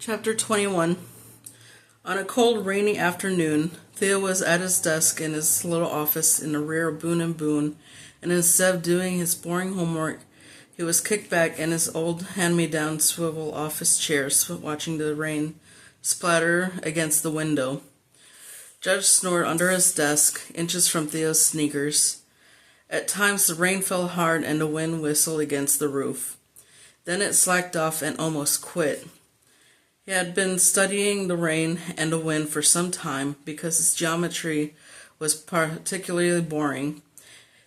Chapter 21. On a cold, rainy afternoon, Theo was at his desk in his little office in the rear of Boone and Boone, and instead of doing his boring homework, he was kicked back in his old hand-me-down swivel office chair, watching the rain splatter against the window. Judge snored under his desk, inches from Theo's sneakers. At times the rain fell hard and the wind whistled against the roof. Then it slacked off and almost quit. He had been studying the rain and the wind for some time because his geometry was particularly boring.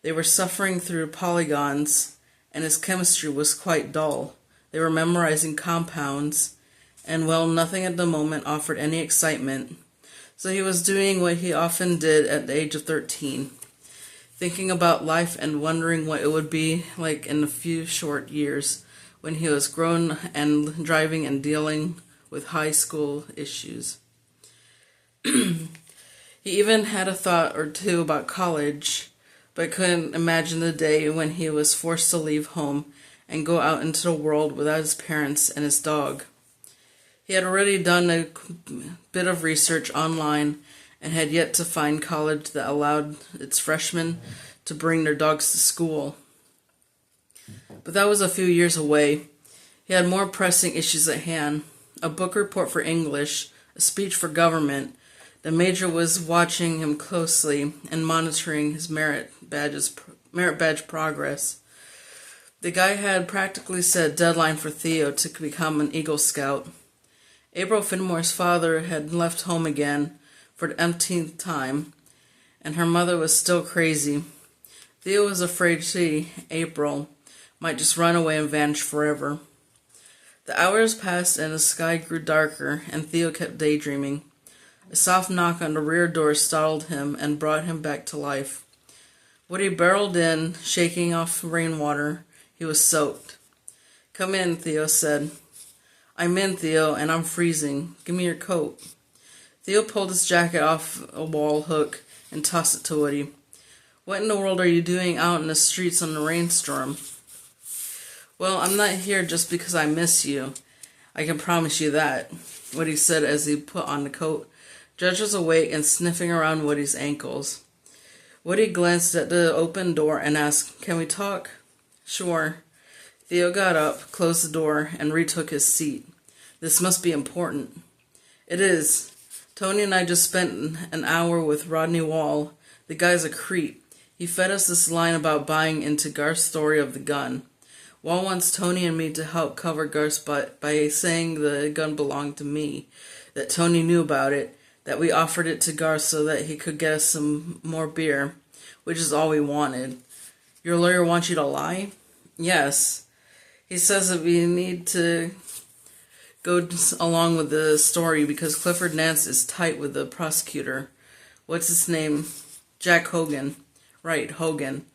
They were suffering through polygons, and his chemistry was quite dull. They were memorizing compounds, and nothing at the moment offered any excitement. So he was doing what he often did at the age of 13, thinking about life and wondering what it would be like in a few short years when he was grown and driving and dealing with high school issues. He even had a thought or two about college, but couldn't imagine the day when he was forced to leave home and go out into the world without his parents and his dog. He had already done a bit of research online and had yet to find college that allowed its freshmen to bring their dogs to school. But that was a few years away. He had more pressing issues at hand. A book report for English, a speech for government. The major was watching him closely and monitoring his merit badge progress. The guy had practically set a deadline for Theo to become an Eagle Scout. April Finmore's father had left home again for the umpteenth time, and her mother was still crazy. Theo was afraid she, April, might just run away and vanish forever. The hours passed and the sky grew darker, and Theo kept daydreaming. A soft knock on the rear door startled him and brought him back to life. Woody barreled in, shaking off rainwater. He was soaked. "Come in," Theo said. "I'm in, Theo, and I'm freezing. Give me your coat." Theo pulled his jacket off a wall hook and tossed it to Woody. "What in the world are you doing out in the streets in the rainstorm?" "Well, I'm not here just because I miss you. I can promise you that," Woody said as he put on the coat. Judge was awake and sniffing around Woody's ankles. Woody glanced at the open door and asked, "Can we talk?" "Sure." Theo got up, closed the door, and retook his seat. "This must be important." "It is. Tony and I just spent an hour with Rodney Wall. The guy's a creep. He fed us this line about buying into Garth's story of the gun. Wall wants Tony and me to help cover Garth's butt by saying the gun belonged to me, that Tony knew about it, that we offered it to Garth so that he could get us some more beer, which is all we wanted." "Your lawyer wants you to lie?" "Yes. He says that we need to go along with the story because Clifford Nance is tight with the prosecutor. What's his name? Jack Hogan. Right, Hogan.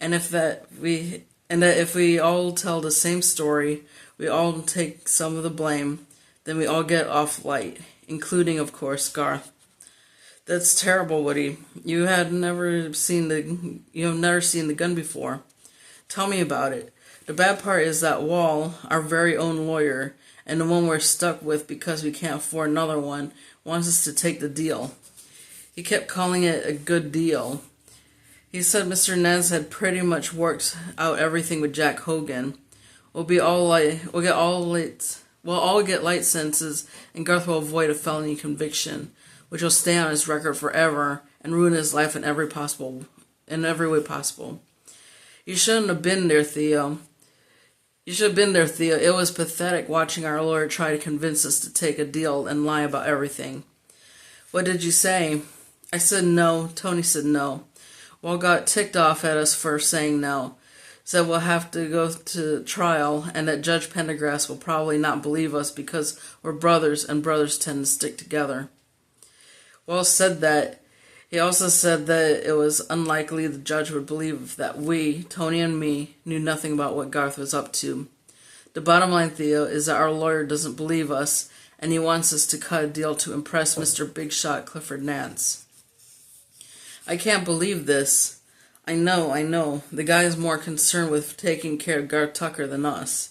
And that if we all tell the same story, we all take some of the blame, then we all get off light, including, of course, Garth." "That's terrible, Woody. You have never seen the gun before. Tell me about it." "The bad part is that Wall, our very own lawyer, and the one we're stuck with because we can't afford another one, wants us to take the deal. He kept calling it a good deal. He said Mr. Nance had pretty much worked out everything with Jack Hogan. We'll all get light sentences, and Garth will avoid a felony conviction, which will stay on his record forever and ruin his life in every way possible. You shouldn't have been there, Theo. You should have been there, Theo. It was pathetic watching our lawyer try to convince us to take a deal and lie about everything." "What did you say?" "I said no. Tony said no. Wall got ticked off at us for saying no. Said we'll have to go to trial and that Judge Pendergrass will probably not believe us because we're brothers and brothers tend to stick together." "Wall said that. He also said that it was unlikely the judge would believe that we, Tony and me, knew nothing about what Garth was up to. The bottom line, Theo, is that our lawyer doesn't believe us, and he wants us to cut a deal to impress Mr. Big Shot Clifford Nance." "I can't believe this." I know. The guy is more concerned with taking care of Garth Tucker than us.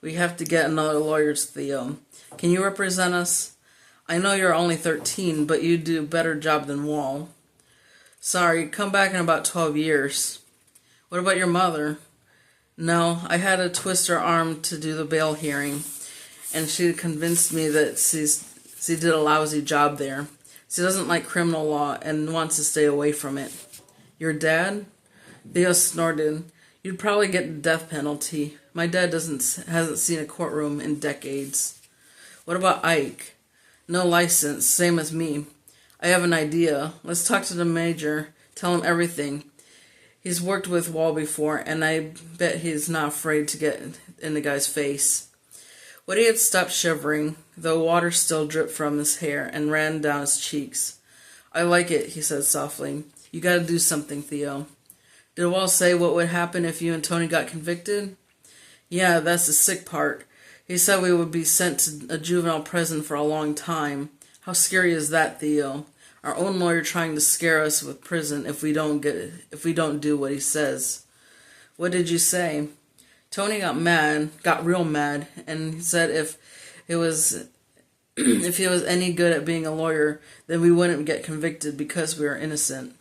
We have to get another lawyer, Theo. Can you represent us? I know you're only 13, but you do a better job than Wall. Sorry, come back in about 12 years. What about your mother? No, I had to twist her arm to do the bail hearing, and she convinced me that she did a lousy job there. She doesn't like criminal law and wants to stay away from it. Your dad? Theo snorted. You'd probably get the death penalty. My dad hasn't seen a courtroom in decades. What about Ike? No license, same as me. I have an idea. Let's talk to the major. Tell him everything. He's worked with Wall before, and I bet he's not afraid to get in the guy's face. Woody had stopped shivering, though water still dripped from his hair and ran down his cheeks. I like it, he said softly. You gotta do something, Theo. Did Wall say what would happen if you and Tony got convicted? Yeah, that's the sick part. He said we would be sent to a juvenile prison for a long time. How scary is that, Theo? Our own lawyer trying to scare us with prison if we don't do what he says. What did you say? Tony got real mad, and he said if he was any good at being a lawyer, then we wouldn't get convicted because we were innocent.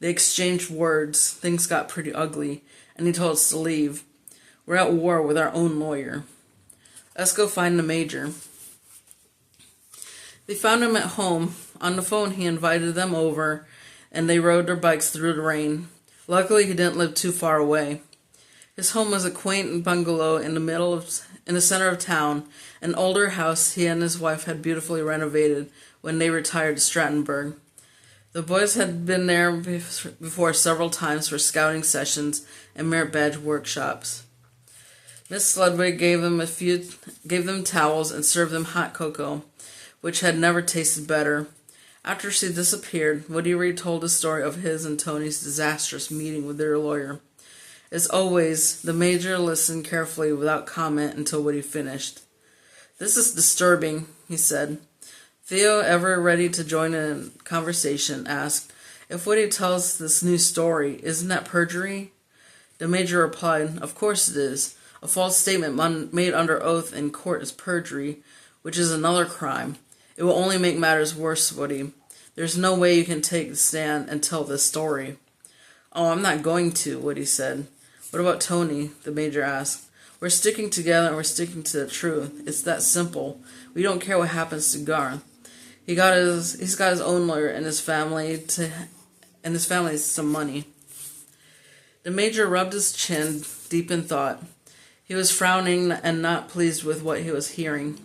They exchanged words, things got pretty ugly, and he told us to leave. We're at war with our own lawyer. Let's go find the major. They found him at home. On the phone, he invited them over, and they rode their bikes through the rain. Luckily, he didn't live too far away. His home was a quaint bungalow in the center of town, an older house he and his wife had beautifully renovated when they retired to Strattonburg. The boys had been there before several times for scouting sessions and merit badge workshops. Miss Sludwig gave them towels and served them hot cocoa, which had never tasted better. After she disappeared, Woody retold the story of his and Tony's disastrous meeting with their lawyer. As always, the major listened carefully without comment until Woody finished. This is disturbing, he said. Theo, ever ready to join in a conversation, asked, If Woody tells this new story, isn't that perjury? The major replied, Of course it is. A false statement made under oath in court is perjury, which is another crime. It will only make matters worse, Woody. There's no way you can take the stand and tell this story. Oh, I'm not going to, Woody said. What about Tony? The major asked. We're sticking together and we're sticking to the truth. It's that simple. We don't care what happens to Garth. He's got his own lawyer and his family some money. The major rubbed his chin, deep in thought. He was frowning and not pleased with what he was hearing.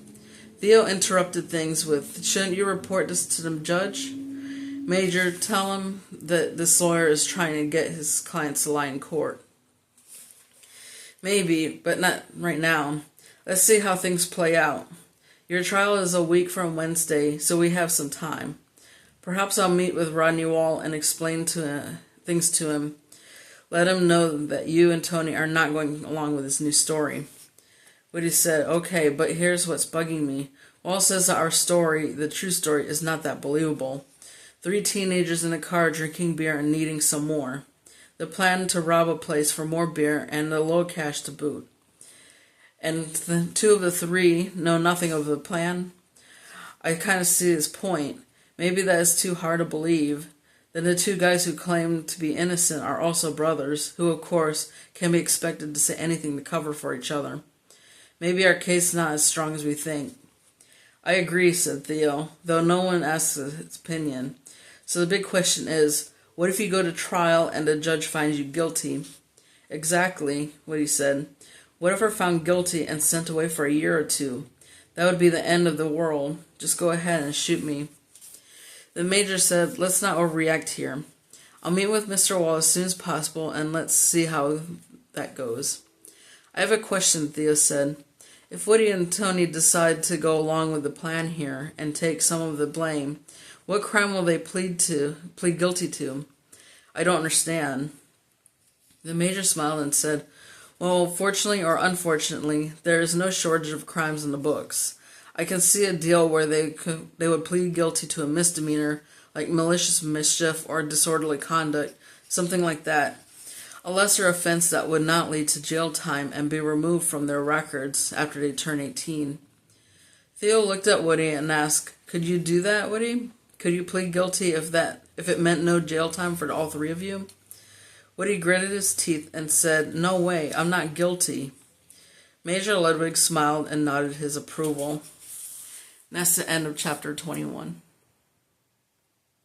Theo interrupted things with, Shouldn't you report this to the judge? Major, tell him that this lawyer is trying to get his clients to lie in court. Maybe, but not right now. Let's see how things play out. Your trial is a week from Wednesday, so we have some time. Perhaps I'll meet with Rodney Wall and explain things to him. Let him know that you and Tony are not going along with this new story. Woody said, Okay, but here's what's bugging me. Wall says that our story, the true story, is not that believable. 3 teenagers in a car drinking beer and needing some more. The plan to rob a place for more beer and a low cash to boot. And the 2 of the 3 know nothing of the plan? I kind of see his point. Maybe that is too hard to believe. Then the 2 guys who claim to be innocent are also brothers, who, of course, can be expected to say anything to cover for each other. Maybe our case is not as strong as we think. I agree, said Theo, though no one asks his opinion. So the big question is, what if you go to trial and the judge finds you guilty? Exactly, Woody said. What if we're found guilty and sent away for a year or 2? That would be the end of the world. Just go ahead and shoot me. The major said, Let's not overreact here. I'll meet with Mr. Wall as soon as possible and let's see how that goes. I have a question, Theo said. If Woody and Tony decide to go along with the plan here and take some of the blame, what crime will they plead guilty to? I don't understand. The major smiled and said, Well, fortunately or unfortunately, there is no shortage of crimes in the books. I can see a deal where they would plead guilty to a misdemeanor, like malicious mischief or disorderly conduct, something like that. a lesser offense that would not lead to jail time and be removed from their records after they turn 18. Theo looked at Woody and asked, "Could you do that, Woody? Could you plead guilty if it meant no jail time for all three of you?" Woody gritted his teeth and said, "No way, I'm not guilty." Major Ludwig smiled and nodded his approval. And that's the end of chapter 21.